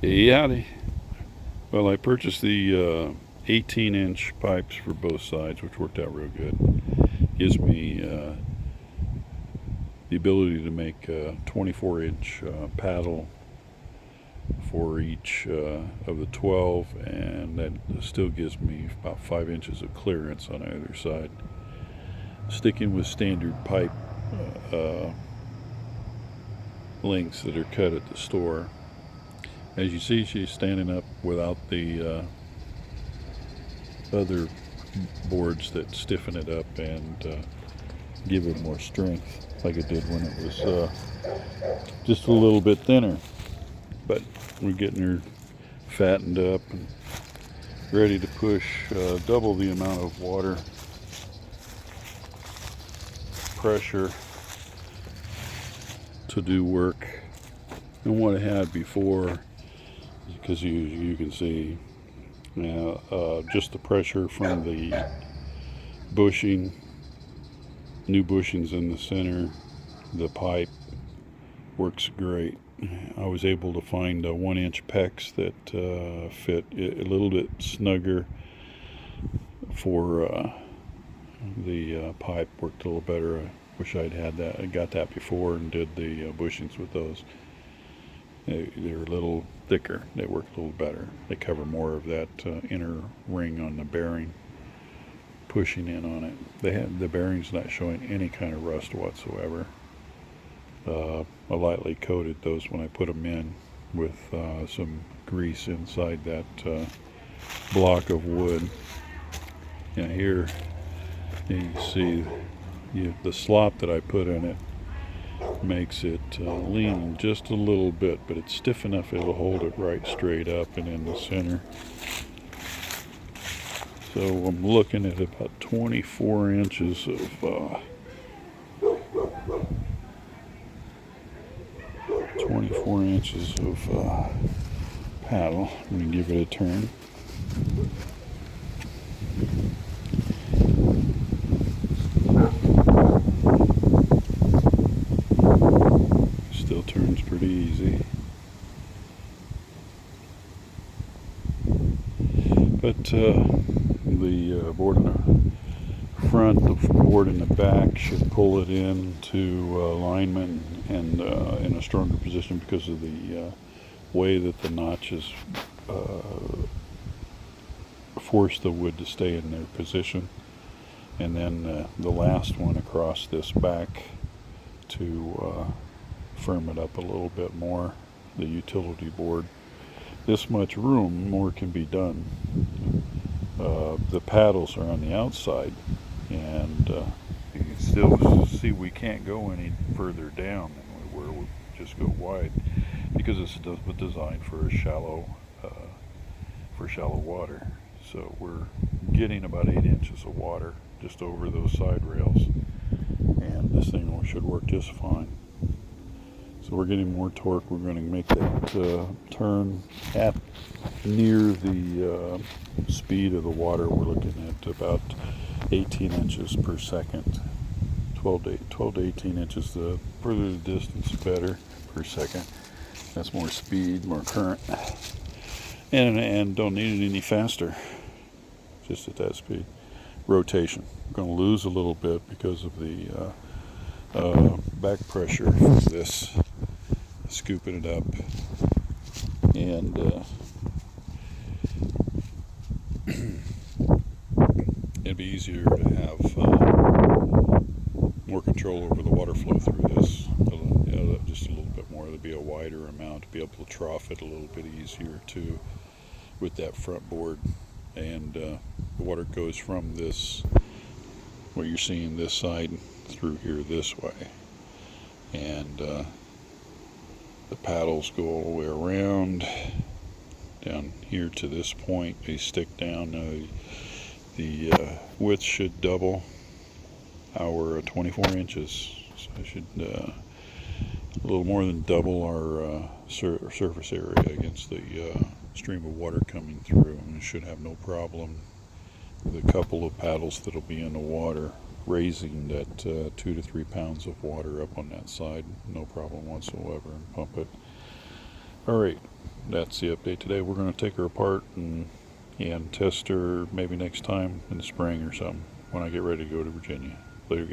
Yeah, well, I purchased the 18-inch pipes for both sides, which worked out real good. Gives me the ability to make a 24-inch paddle for each of the 12, and that still gives me about 5 inches of clearance on either side. Sticking with standard pipe uh, lengths that are cut at the store. As you see, she's standing up without the other boards that stiffen it up and give it more strength, like it did when it was just a little bit thinner. But we're getting her fattened up and ready to push double the amount of water pressure to do work than what I had before, because you can see now just the pressure from the bushing, new bushings in the center, the pipe works great. I was able to find 1-inch pecs that fit a little bit snugger for the pipe. Worked a little better. I wish I'd had that. I got that before and did the bushings with those. They're a little thicker. They work a little better. They cover more of that inner ring on the bearing, pushing in on it. The bearing's not showing any kind of rust whatsoever. I lightly coated those when I put them in with some grease inside that block of wood. And here you see the slop that I put in it makes it lean just a little bit, but it's stiff enough it'll hold it right straight up and in the center. So I'm looking at about 24 inches of 24 inches of paddle. I'm going to give it a turn. Still turns pretty easy. But the board in the front, the board in the back should pull it into alignment and in a stronger position because of the way that the notches force the wood to stay in their position. And then the last one across this back to firm it up a little bit more, the utility board. This much room, more can be done. The paddles are on the outside, and you can still see we can't go any further down than we were. We just go wide because it's designed for shallow water. So we're getting about 8 inches of water just over those side rails, and this thing should work just fine. So we're getting more torque. We're going to make that turn at near the speed of the water. We're looking at about 18 inches per second. 12 to 18 inches. The further the distance, better per second. That's more speed, more current, and don't need it any faster. Just at that speed. Rotation. We're going to lose a little bit because of the back pressure from this, scooping it up, and it'd be easier to have more control over the water flow through this, just a little bit more. There'd be a wider amount to be able to trough it a little bit easier too with that front board. And the water goes from this, what you're seeing this side, through here this way, and the paddles go all the way around down here to this point. They stick down. The width should double our 24 inches, so I should a little more than double our surface area against the stream of water coming through, and it should have no problem with a couple of paddles that'll be in the water, raising that 2 to 3 pounds of water up on that side, no problem whatsoever, and pump it. All right, that's the update today. We're going to take her apart and test her maybe next time in the spring or something when I get ready to go to Virginia. Later,